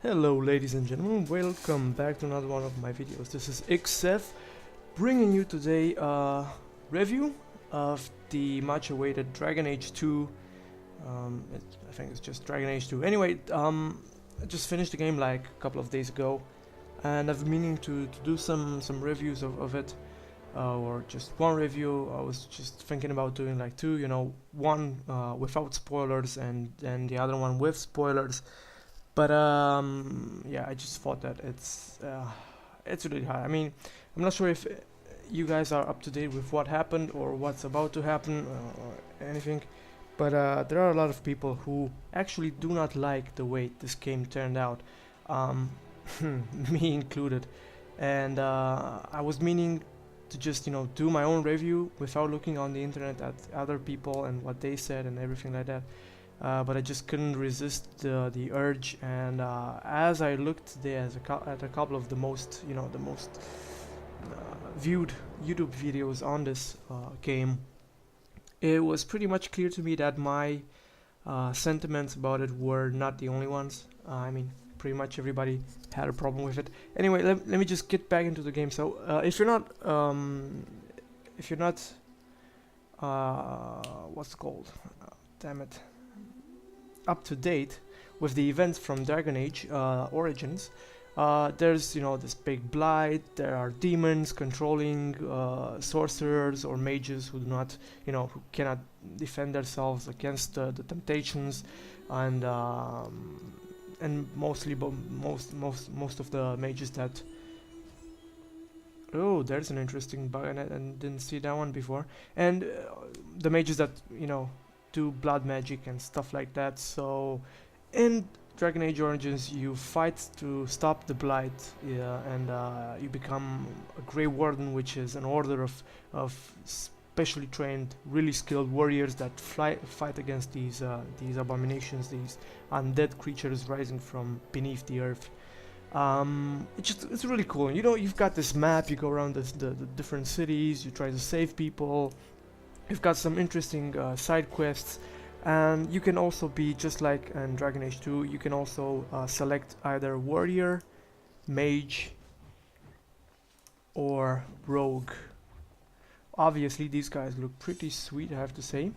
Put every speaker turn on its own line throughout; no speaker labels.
Hello ladies and gentlemen, welcome back to another one of my videos. This is XF bringing you today a review of the much awaited Dragon Age 2. I think it's just Dragon Age 2. Anyway, I just finished the game like a couple of days ago and I've been meaning to do some reviews of it, or just one review. I was just thinking about doing like two, one without spoilers and the other one with spoilers. But yeah, I just thought that it's really hard. I mean, I'm not sure if you guys are up to date with what happened or what's about to happen or anything, but there are a lot of people who actually do not like the way this game turned out, me included. And I was meaning to just do my own review without looking on the internet at other people and what they said and everything like that. But I just couldn't resist the urge, and as I looked there at a couple of the most viewed YouTube videos on this game, it was pretty much clear to me that my sentiments about it were not the only ones. I mean, pretty much everybody had a problem with it. Anyway, let me just get back into the game. So if you're not what's it called? Damn it. Up to date with the events from Dragon Age Origins, there's this big blight. There are demons controlling sorcerers or mages who do not who cannot defend themselves against the temptations, and mostly most of the mages that there's an interesting bug, and I didn't see that one before, and the mages that do blood magic and stuff like that. So in Dragon Age Origins you fight to stop the blight, and you become a Grey Warden, which is an order of specially trained, really skilled warriors that fight against these abominations, these undead creatures rising from beneath the earth. It's really cool. You've got this map, you go around the different cities, you try to save people. You've got some interesting side quests, and you can also be, just like in Dragon Age 2, you can also select either warrior, mage, or rogue. Obviously these guys look pretty sweet, I have to say.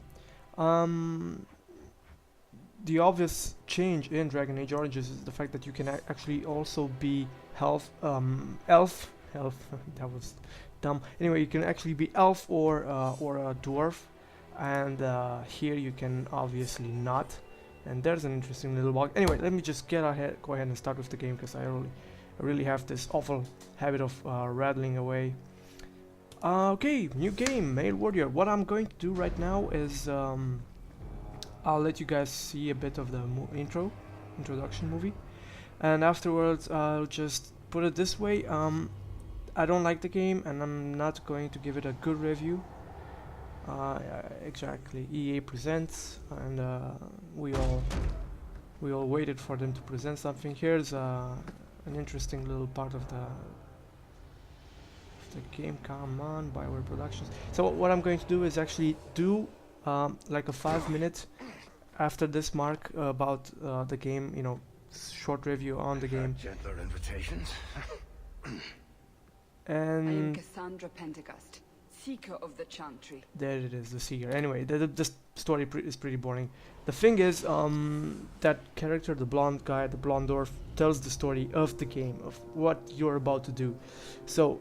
The obvious change in Dragon Age Origins is the fact that you can actually also be elf. That was dumb. Anyway, you can actually be elf or a dwarf, and here you can obviously not. And there's an interesting little bug. Anyway, let me just go ahead and start with the game, because I really have this awful habit of rattling away. Okay, new game, Male Warrior. What I'm going to do right now is I'll let you guys see a bit of the introduction movie, and afterwards I'll just put it this way. I don't like the game, and I'm not going to give it a good review. Exactly, EA presents, and we all waited for them to present something. Here's an interesting little part of the game. Come on, BioWare Productions. So what I'm going to do is actually do like a 5-minute after this mark about the game. Short review on the game.
Gentler invitations.
And
I am Cassandra Pentecost, Seeker of the Chantry.
there it is, the Seeker. Anyway, the story is pretty boring. The thing is, that character, the blonde guy, the blonde dwarf, tells the story of the game, of what you're about to do. So,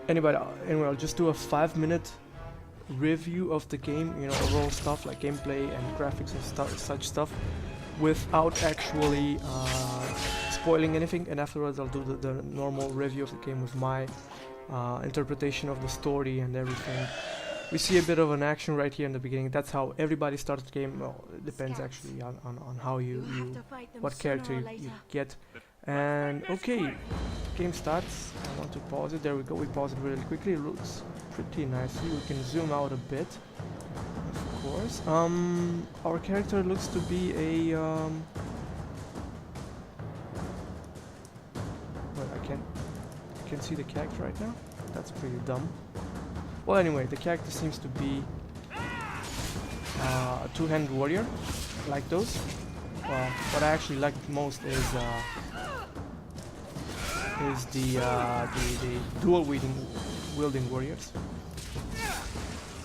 anyway, I'll just do a 5-minute review of the game, overall stuff like gameplay and graphics and such stuff, without actually spoiling anything, and afterwards I'll do the normal review of the game with my interpretation of the story and everything. We see a bit of an action right here in the beginning. That's how everybody starts the game. Well, it depends actually on how what character you get. And okay, game starts. I want to pause it. There we go. We pause it really quickly. It looks pretty nicely. We can zoom out a bit, of course. Our character looks to be a well, I can't see the character right now. That's pretty dumb. Well, anyway, the character seems to be a two-handed warrior, like those. what I actually like most is the dual wielding warriors.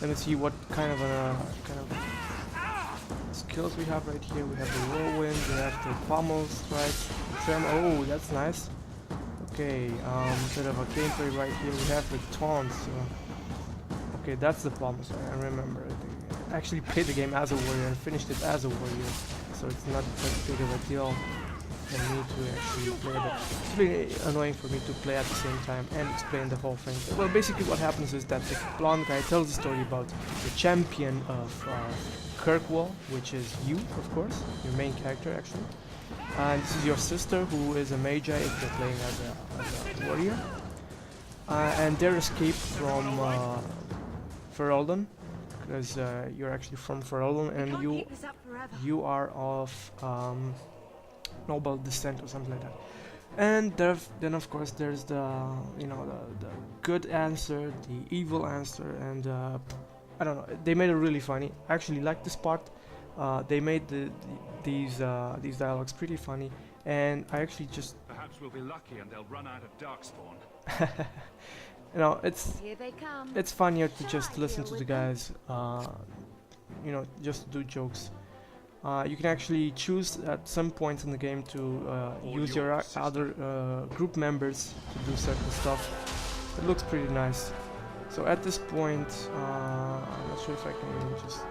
Let me see what kind of skills we have right here. We have the whirlwind, we have the pommel strike, the tremor. Oh, that's nice. Okay, bit of a gameplay right here. We have the taunts. Okay, that's the pommel strike. I remember. I actually played the game as a warrior and finished it as a warrior, so it's not that big of a deal for me to actually play that. It's really annoying for me to play at the same time and explain the whole thing. Well, basically what happens is that the blonde guy tells the story about the champion of Kirkwall, which is you, of course, your main character actually. And this is your sister, who is a magi if you're playing as a warrior. And their escape from Ferelden, because you're actually from Ferelden and you are of noble descent or something like that. And then of course there's the the good answer, the evil answer, and I don't know. They made it really funny. I actually like this part. They made these dialogues pretty funny, and I actually just
perhaps we'll be lucky and they'll run out of Darkspawn.
it's funnier to just listen to the guys, just do jokes. You can actually choose at some points in the game to use your other group members to do certain stuff. It looks pretty nice. So at this point, I'm not sure if I can just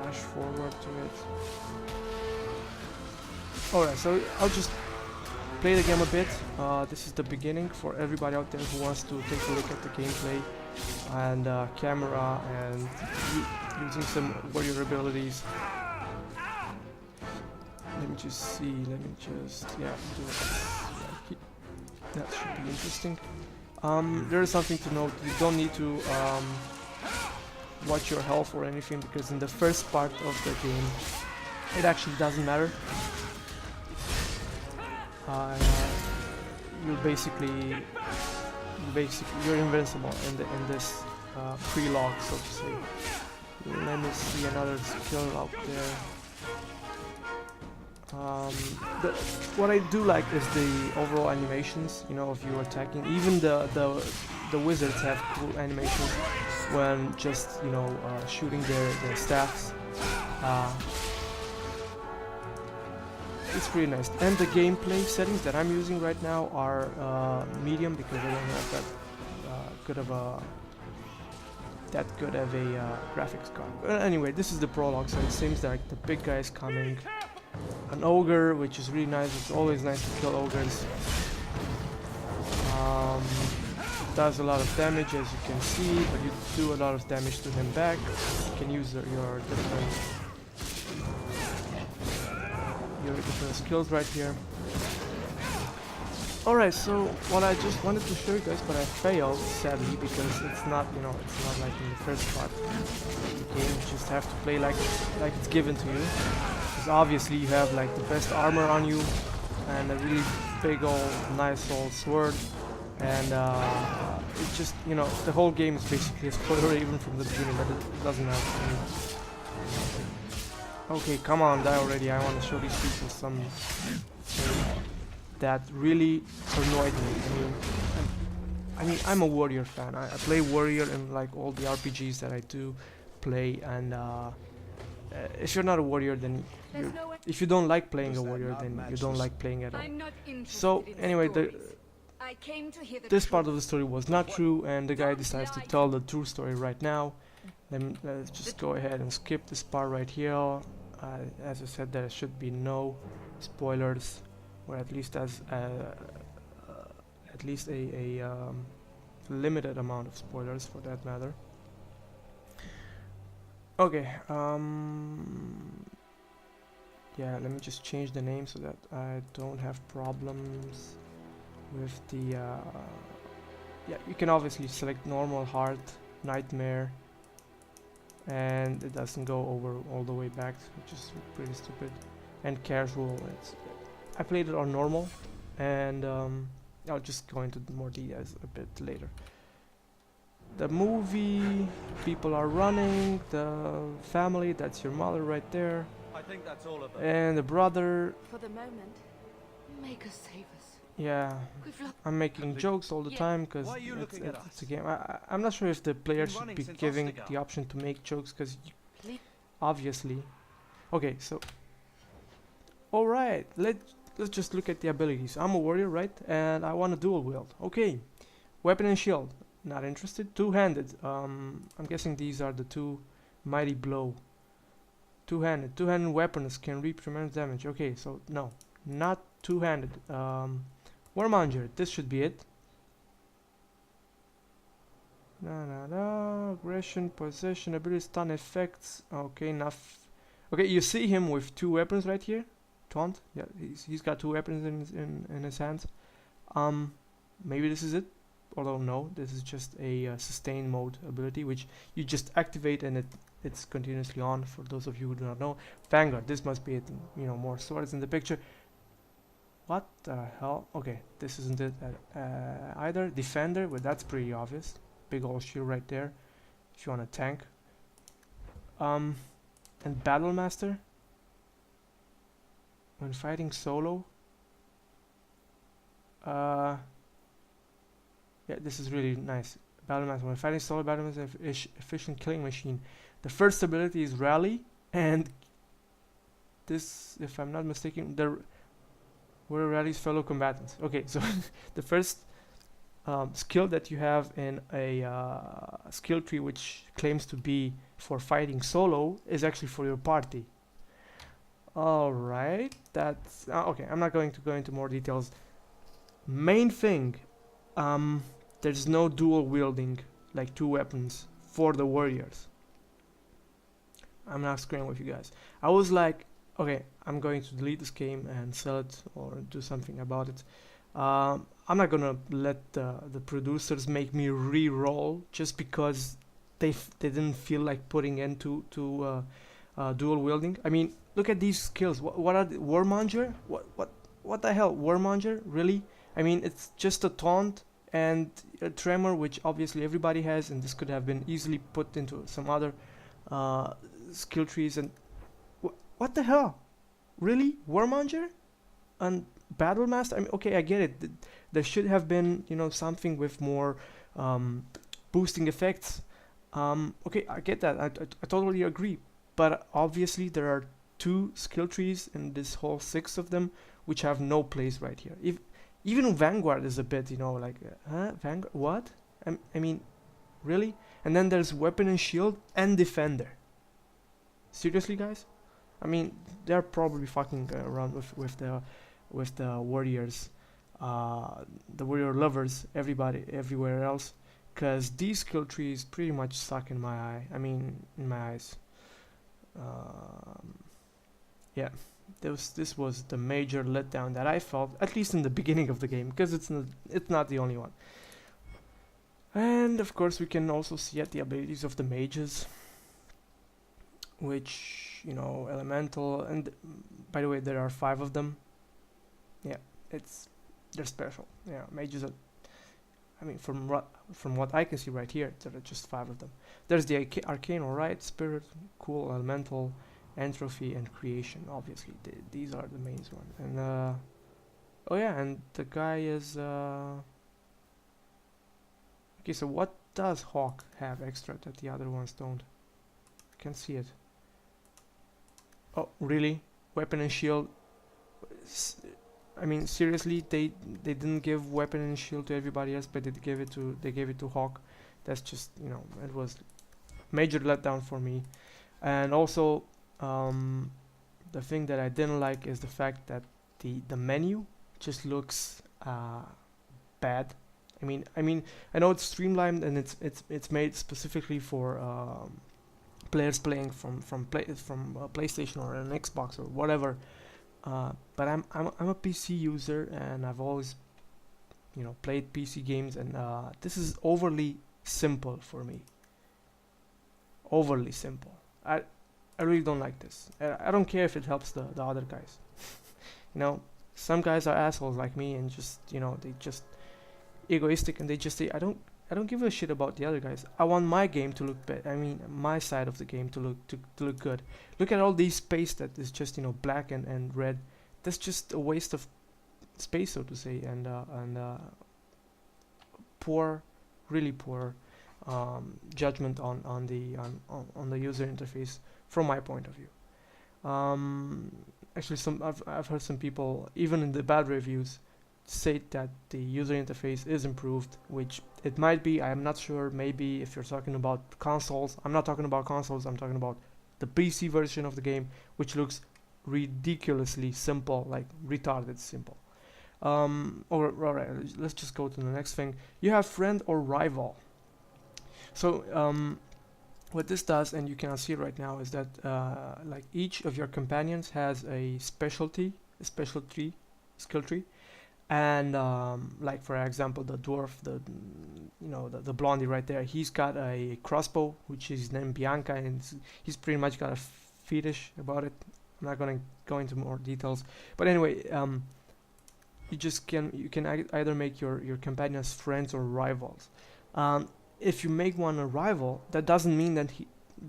rush forward to it. Alright, so I'll just play the game a bit. This is the beginning for everybody out there who wants to take a look at the gameplay and camera and using some warrior abilities. Let me just see, do it. That should be interesting. There is something to note. You don't need to watch your health or anything, because in the first part of the game it actually doesn't matter. You're invincible in this pre-log, so to say. Let me see another skill out there. What I do like is the overall animations, of you attacking. Even the wizards have cool animations when just shooting their staffs. It's pretty nice. And the gameplay settings that I'm using right now are medium, because I don't have that good of a graphics card. Anyway, this is the prologue, so it seems like the big guy is coming. An ogre, which is really nice. It's always nice to kill ogres. Does a lot of damage, as you can see, but you do a lot of damage to him back. You can use your different skills right here. Alright, so what I just wanted to show you guys, but I failed sadly, because it's not like in the first part of the game. You just have to play like it's given to you. Because obviously you have like the best armor on you and a really big old nice old sword, and it just the whole game is basically a spoiler even from the beginning, but it doesn't matter to me. Okay, come on, die already. I want to show these people something that really annoyed me. I mean, I'm a warrior fan. I play warrior in like all the RPGs that I do play, and if you're not a warrior, then if you don't like playing a warrior, then you don't like playing at all. So anyway, this part of the story was not true, and the guy decides to tell the true story right now. Let's just go ahead and skip this part right here. As I said, there should be no spoilers, or at least a limited amount of spoilers for that matter. Okay, yeah, let me just change the name so that I don't have problems with the yeah, you can obviously select normal, hard, nightmare, and it doesn't go over all the way back, which is pretty stupid. And casual, I played it on normal, and I'll just go into more details a bit later. The movie, people are running, the family, that's your mother right there.
I think that's all of them.
And the brother,
For the moment, make us save us.
yeah,
We've lost.
I'm making jokes all the
Yeah.
time because
Why are you looking at
it's a
us?
game. I'm not sure if the player should
running
be
since
giving
Ostergard.
the option to make jokes because
Please.
obviously. Okay, so all right, let's just look at the abilities. I'm a warrior, right? And I want to dual wield. Okay, weapon and shield. Not interested. Two-handed. I'm guessing these are the two. Mighty blow. Two-handed. Two-handed weapons can reap tremendous damage. Okay, so no, not two-handed. Warmonger. This should be it. Aggression, possession, ability, stun effects. Okay, enough. Okay, you see him with two weapons right here. Taunt. Yeah, he's got two weapons in his hands. Maybe this is it. Although no, this is just a sustain mode ability, which you just activate and it's continuously on. For those of you who do not know, Vanguard. This must be it. You know, more swords in the picture. What the hell? Okay, this isn't it either. Defender. Well, that's pretty obvious. Big old shield right there. If you want to tank. And Battle Master. When fighting solo. Yeah, this is really nice. Battle Master. When fighting solo, Battle Master is efficient killing machine. The first ability is Rally, and this, if I'm not mistaken, were Rally's fellow combatants. Okay, so the first skill that you have in a skill tree which claims to be for fighting solo is actually for your party. Alright, that's okay. I'm not going to go into more details. Main thing, there's no dual wielding, like two weapons for the warriors. I'm not screwing with you guys. I was like, okay, I'm going to delete this game and sell it or do something about it. I'm not gonna let the producers make me re-roll just because they didn't feel like putting into dual wielding. I mean, look at these skills. What are Warmonger? What the hell? Warmonger? Really? I mean, it's just a taunt and a tremor, which obviously everybody has, and this could have been easily put into some other skill trees. And what the hell? Really? Warmonger? And Battle Master? I mean, okay, I get it. There should have been, you know, something with more boosting effects. Okay, I get that. I totally agree. But obviously there are two skill trees in this whole 6 of them which have no place right here. Even Vanguard is a bit, you know, like, Vanguard? What? I mean, really? And then there's Weapon and Shield and Defender. Seriously, guys? I mean, they're probably fucking around with the warriors, the warrior lovers, everybody, everywhere else, because these skill trees pretty much suck in my eye. I mean, in my eyes. Yeah, this was the major letdown that I felt, at least in the beginning of the game, because it's not the only one. And of course, we can also see at the abilities of the mages, which, you know, elemental, and by the way, there are 5 of them. Yeah, they're special. Yeah, mages are, I mean, from what I can see right here, there are just 5 of them. There's the arcane, alright, spirit, cool, elemental, entropy, and creation. Obviously, these are the main ones. And oh yeah, and the guy is okay. So what does Hawk have extra that the other ones don't? I can't see it. Oh, really? Weapon and shield. I mean, seriously, they didn't give weapon and shield to everybody else, but they gave it to Hawk. That's just, you know, it was major letdown for me. And also, the thing that I didn't like is the fact that the menu just looks bad. I mean, I know it's streamlined and it's made specifically for players playing from PlayStation or an Xbox or whatever. But I'm a PC user, and I've always, you know, played PC games, and this is overly simple for me. Overly simple. I really don't like this. I don't care if it helps the other guys. You know, some guys are assholes like me, and just, you know, they just egoistic, and they just say, I don't I don't give a shit about the other guys. I want my game to look better. I mean, my side of the game to look good. Look at all these space that is just, you know, black and red. That's just a waste of space, so to say, and poor, really poor judgment on the user interface from my point of view. Actually, I've heard some people, even in the bad reviews, say that the user interface is improved, which it might be. I am not sure. Maybe if you're talking about consoles, I'm not talking about consoles. I'm talking about the PC version of the game, which looks ridiculously simple, like retarded simple. Alright, let's just go to the next thing. You have friend or rival. So what this does, and you cannot see it right now, is that like each of your companions has a special tree, skill tree, and like for example the dwarf, the blondie right there, he's got a crossbow which is named Bianca, and he's pretty much got a fetish about it. I'm not gonna go into more details, but anyway, you can either make your companions friends or rivals. If you make one a rival, that doesn't mean that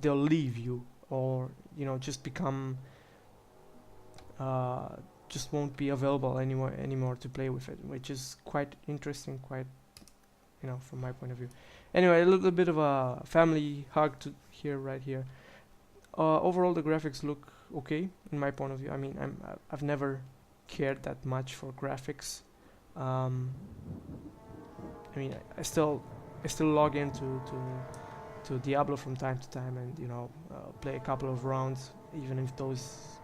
they'll leave you, or just become just won't be available anymore to play with it, which is quite interesting, quite from my point of view. Anyway, a little bit of a family hug to right here. Overall, the graphics look okay in my point of view. I mean, I've never cared that much for graphics. I mean, I still log into to Diablo from time to time, and play a couple of rounds, even if those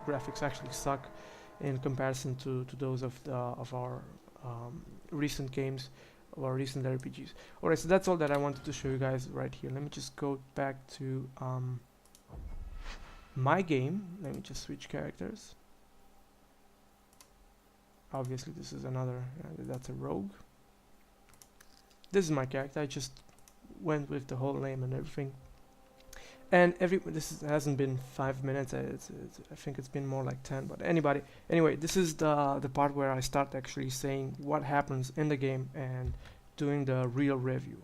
graphics actually suck in comparison to those of our recent games or recent RPGs. Alright, so that's all that I wanted to show you guys right here. Let me just go back to my game. Let me just switch characters. Obviously this is another, that's a rogue. This is my character. I just went with the whole name and everything. And hasn't been 5 minutes. I think it's been more like 10. But anyway, this is the part where I start actually saying what happens in the game and doing the real review.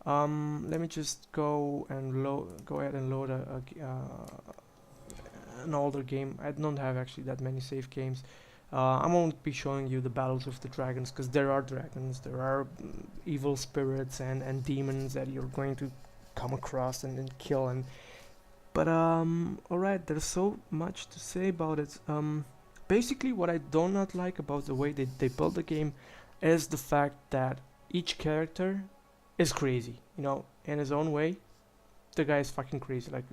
Let me just go ahead and load an older game. I don't have actually that many save games. I won't be showing you the battles with the dragons, because there are dragons, there are evil spirits and demons that you're going to come across and kill. But alright, there's so much to say about it. Basically, what I do not like about the way they build the game is the fact that each character is crazy, in his own way. The guy is fucking crazy. Like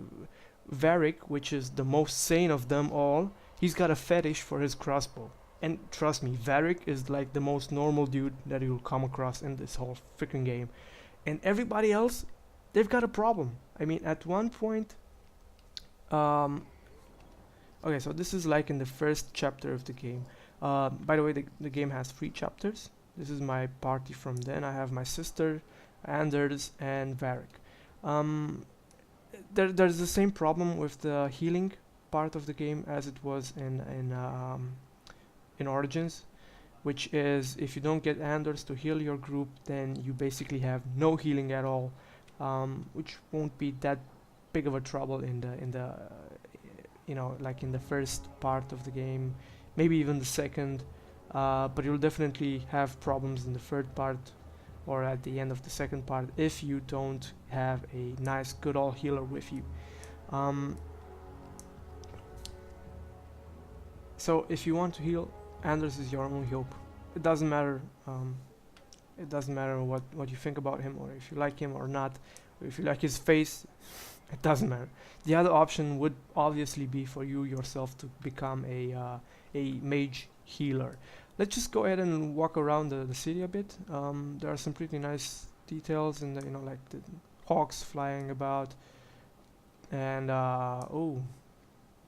Varric, which is the most sane of them all, he's got a fetish for his crossbow. And trust me, Varric is like the most normal dude that you'll come across in this whole freaking game. And everybody else, they've got a problem. I mean, at one point... okay, so this is like in the first chapter of the game. By the way, the game has 3 chapters. This is my party from then. I have my sister, Anders, and Varric. There's the same problem with the healing part of the game as it was in Origins, which is if you don't get Anders to heal your group, then you basically have no healing at all, which won't be that big of a trouble in the like in the first part of the game, maybe even the second, but you'll definitely have problems in the third part or at the end of the second part if you don't have a nice good old healer with you. So if you want to heal, Anders is your only hope. It doesn't matter. It doesn't matter what you think about him, or if you like him or not, or if you like his face. It doesn't matter. The other option would obviously be for you yourself to become a mage healer. Let's just go ahead and walk around the city a bit. There are some pretty nice details in the like the hawks flying about, and oh.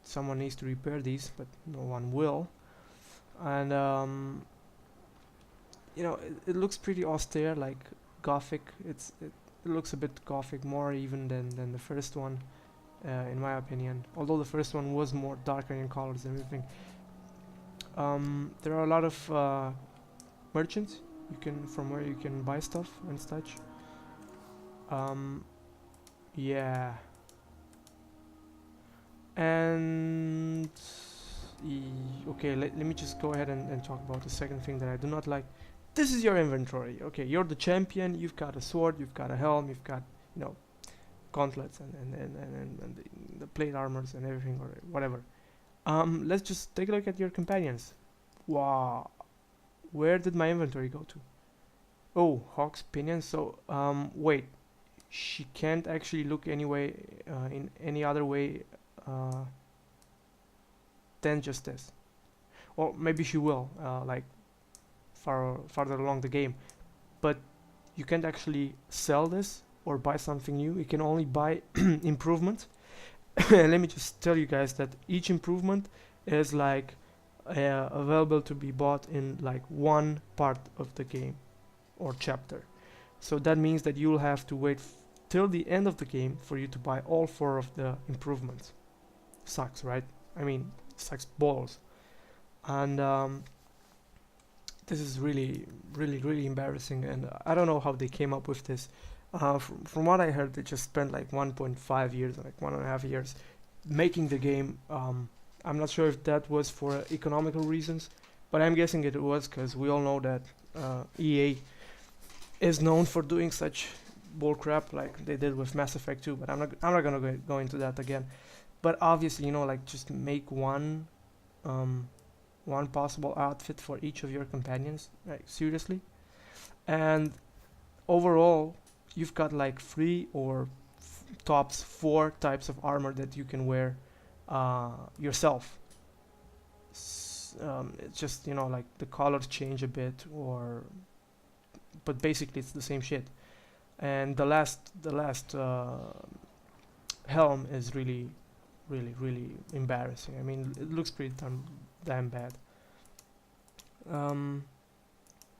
Someone needs to repair these, but no one will. And it looks pretty austere, like gothic. It looks a bit gothic, more even than the first one, in my opinion. Although the first one was more darker in colors and everything. There are a lot of merchants from where you can buy stuff and such. Yeah. And okay, let me just go ahead and talk about the second thing that I do not like. This is your inventory. Okay, you're the champion, you've got a sword, you've got a helm, you've got, you know, gauntlets and the plate armors and everything, or whatever. Let's just take a look at your companions. Wow, where did my inventory go to? Oh, Hawk's Pinion. So wait, she can't actually look anyway in any other way than just this. Or maybe she will, like farther along the game, but you can't actually sell this or buy something new. You can only buy improvement. And let me just tell you guys that each improvement is like available to be bought in like one part of the game or chapter. So that means that you'll have to wait till the end of the game for you to buy all 4 of the improvements. Sucks, right? I mean, sucks balls. And this is really embarrassing, and I don't know how they came up with this. From what I heard, they just spent like 1.5 years, like 1.5 years, making the game. I'm not sure if that was for economical reasons, but I'm guessing it was, because we all know that EA is known for doing such bull crap like they did with Mass Effect 2. But I'm not gonna go into that again. But obviously, you know, like just make one possible outfit for each of your companions, like seriously. And overall, you've got like 3 or tops 4 types of armor that you can wear yourself. It's just, you know, like the colors change a bit, but basically it's the same shit. And the last helm is really embarrassing. I mean, it looks pretty damn bad.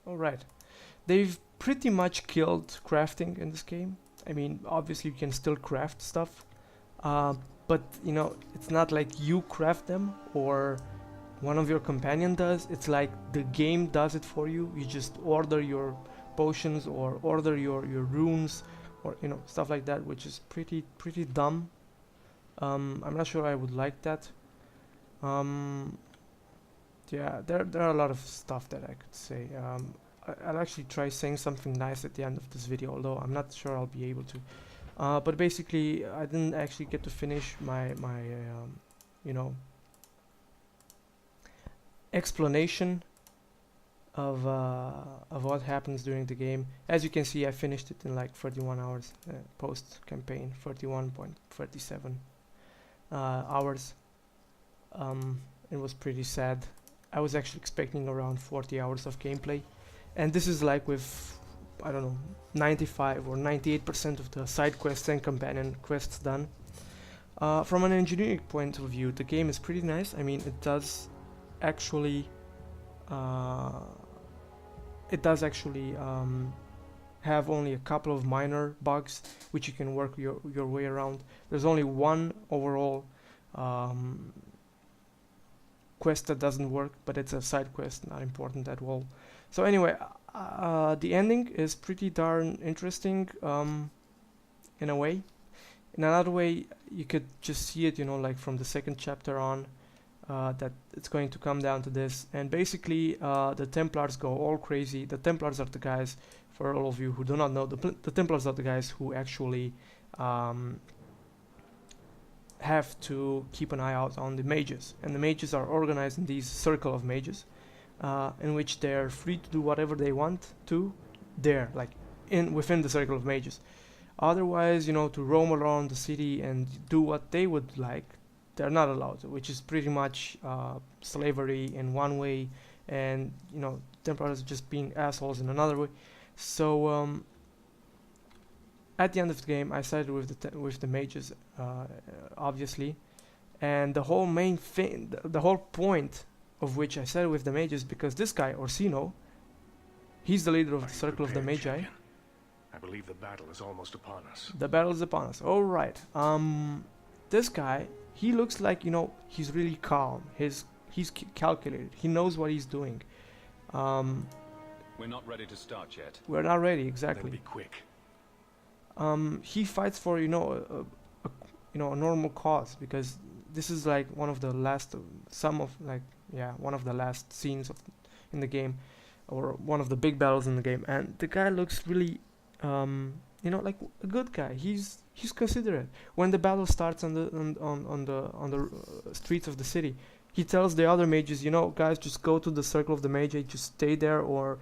Alright, they've pretty much killed crafting in this game. I mean, obviously you can still craft stuff, but you know, it's not like you craft them or one of your companion does. It's like the game does it for you. You just order your potions or order your runes, or you know, stuff like that, which is pretty dumb. I'm not sure I would like that. Yeah, there are a lot of stuff that I could say. I'll actually try saying something nice at the end of this video, although I'm not sure I'll be able to. But basically, I didn't actually get to finish my you know, explanation of what happens during the game. As you can see, I finished it in like 31 hours post campaign, 31.37 hours. It was pretty sad. I was actually expecting around 40 hours of gameplay, and this is like with, I don't know, 95 or 98% of the side quests and companion quests done. From an engineering point of view, the game is pretty nice. I mean, it does actually have only a couple of minor bugs which you can work your way around. There's only one overall quest that doesn't work, but it's a side quest, not important at all. So anyway, the ending is pretty darn interesting in a way. In another way, you could just see it, you know, like from the second chapter on, that it's going to come down to this. And basically, the Templars go all crazy. The Templars are the guys, for all of you who do not know, the Templars are the guys who actually have to keep an eye out on the mages. And the mages are organized in these circle of mages, in which they're free to do whatever they want to there, like within the circle of mages. Otherwise, you know, to roam around the city and do what they would like, they're not allowed, which is pretty much slavery in one way, and you know, Templars just being assholes in another way. So at the end of the game, I sided with the mages, obviously, and the whole main thing, the whole point of which I sided with the mages, because this guy Orsino, he's the leader of the Circle of the Magi.
I believe the battle is almost upon us.
The battle is upon us. All right. This guy, he looks like, you know, he's really calm. He's calculated. He knows what he's doing.
We're not ready to start yet.
We're not ready,
Then
exactly.
be quick.
He fights for a normal cause, because this is like one of the last one of the last scenes in the game, or one of the big battles in the game, and the guy looks really like a good guy. He's considerate. When the battle starts on the streets of the city, he tells the other mages, guys, just go to the circle of the mage, just stay there, or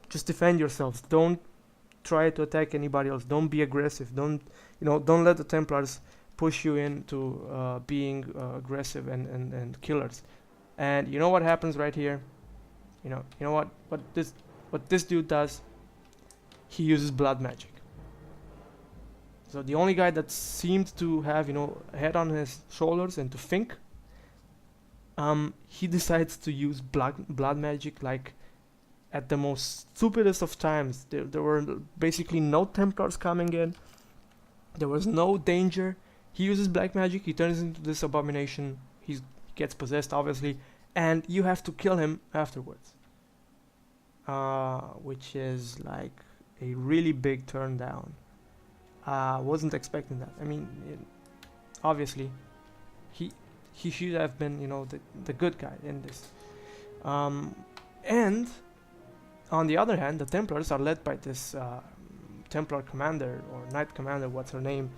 just defend yourselves. Don't try to attack anybody else. Don't be aggressive. Don't let the Templars push you into being aggressive and killers. And you know what happens right here? You know what this dude does? He uses blood magic. So the only guy that seemed to have a head on his shoulders and to think, he decides to use blood magic like at the most stupidest of times. There were basically no Templars coming in. There was no danger. He uses black magic. He turns into this abomination. He gets possessed, obviously, and you have to kill him afterwards. Which is like a really big turn down. Wasn't expecting that. I mean, obviously, he should have been, the good guy in this. And on the other hand, the Templars are led by this Templar commander or Knight commander, what's her name,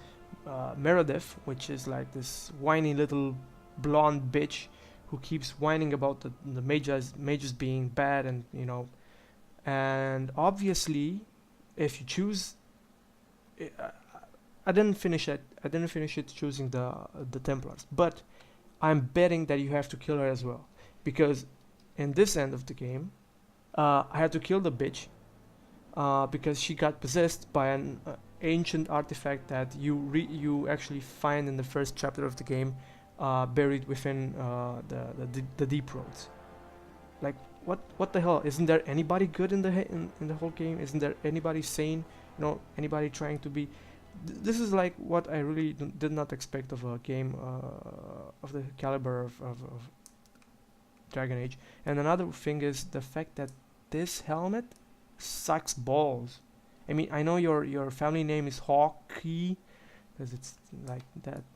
Meredith, which is like this whiny little blonde bitch who keeps whining about the mages being bad, and and obviously, if you choose, I didn't finish it choosing the Templars, but I'm betting that you have to kill her as well, because in this end of the game, I had to kill the bitch because she got possessed by an ancient artifact that you actually find in the first chapter of the game, buried within the Deep Roads. Like, what the hell? Isn't there anybody good in the whole game? Isn't there anybody sane? Anybody trying to be? This is like what I really did not expect of a game of the caliber of Dragon Age. And another thing is the fact that this helmet sucks balls. I mean, I know your family name is Hawkeye, because it's like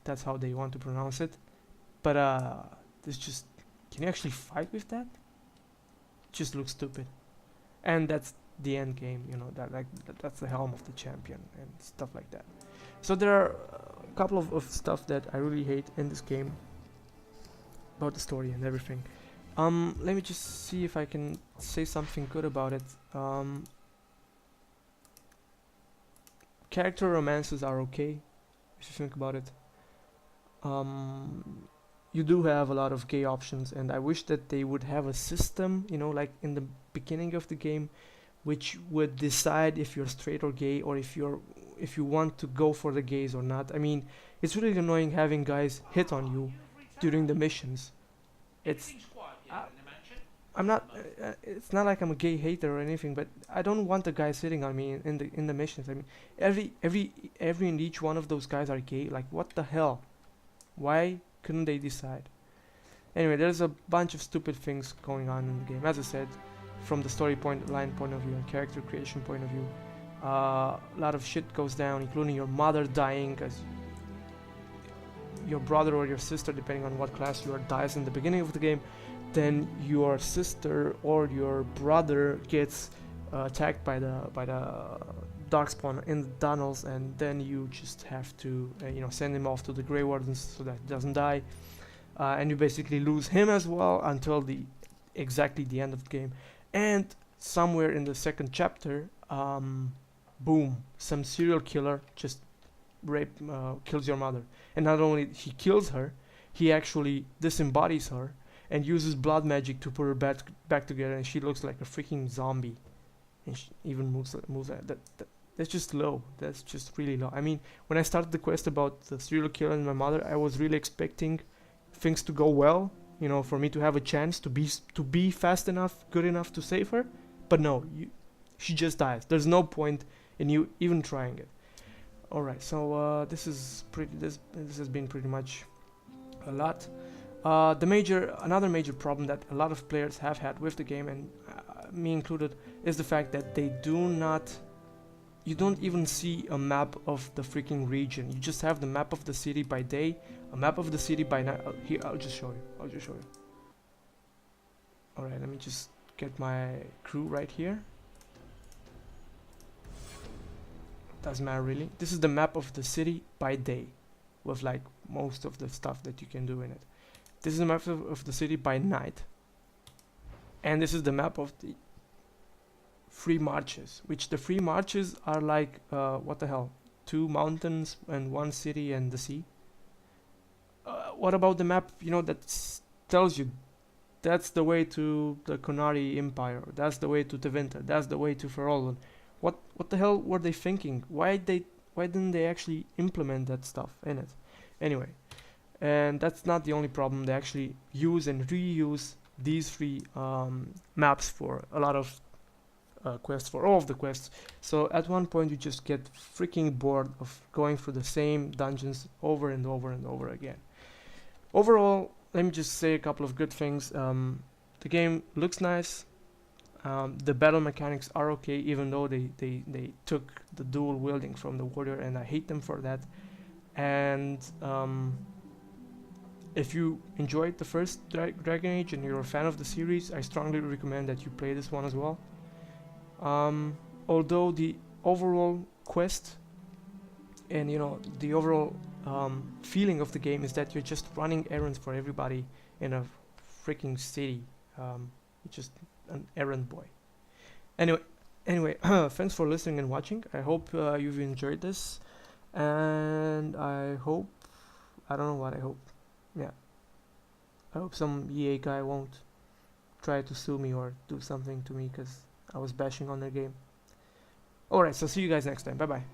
that's how they want to pronounce it. But this just, can you actually fight with that? Just looks stupid. And that's the end game, that's the helm of the champion and stuff like that. So there are a couple of stuff that I really hate in this game about the story and everything. Let me just see if I can say something good about it. Character romances are okay, if you think about it. You do have a lot of gay options, and I wish that they would have a system, like in the beginning of the game, which would decide if you're straight or gay, or if you want to go for the gays or not. I mean, it's really annoying having guys hit on you during the missions. I'm not. It's not like I'm a gay hater or anything, but I don't want the guys hitting on me in the missions. I mean, every and each one of those guys are gay. Like, what the hell? Why couldn't they decide? Anyway, there's a bunch of stupid things going on in the game. As I said, from the story line point of view and character creation point of view, a lot of shit goes down, including your mother dying, as your brother or your sister, depending on what class you are, dies in the beginning of the game. Then your sister or your brother gets attacked by the darkspawn in the tunnels, and then you just have to send him off to the Grey Wardens so that he doesn't die, and you basically lose him as well until exactly the end of the game. And somewhere in the second chapter, boom, some serial killer just kills your mother. And not only he kills her, he actually disembodies her and uses blood magic to put her back together, and she looks like a freaking zombie. And she even moves that's just low. That's just really low. I mean, when I started the quest about the serial killer and my mother, I was really expecting things to go well, for me to have a chance to be fast enough, good enough to save her. But no, she just dies. There's no point in you even trying it. All right, so this has been pretty much a lot. Another major problem that a lot of players have had with the game, and me included, is the fact that they do not. You don't even see a map of the freaking region. You just have the map of the city by day, a map of the city by night. Here, I'll just show you. Alright, let me just get my crew right here. Doesn't matter really. This is the map of the city by day, with like most of the stuff that you can do in it. This is the map of the city by night. And this is the map of the free marches, which the free marches are like, what the hell, 2 mountains and 1 city and the sea. What about the map, you know, that tells you that's the way to the Qunari Empire, that's the way to Tevinter, that's the way to Ferelden. What the hell were they thinking? Why didn't they actually implement that stuff in it? Anyway, and that's not the only problem. They actually use and reuse these 3 maps for a lot of quests, for all of the quests. So at one point you just get freaking bored of going through the same dungeons over and over and over again. Overall, let me just say a couple of good things. The game looks nice. The battle mechanics are okay, even though they took the dual wielding from the warrior, and I hate them for that. And if you enjoyed the first Dragon Age and you're a fan of the series, I strongly recommend that you play this one as well. Although the overall quest and, you know, the overall feeling of the game is that you're just running errands for everybody in a freaking city. You're just an errand boy. Anyway, thanks for listening and watching. I hope you've enjoyed this, and I hope, I don't know what I hope. Yeah, I hope some EA guy won't try to sue me or do something to me because I was bashing on their game. Alright, so see you guys next time. Bye bye.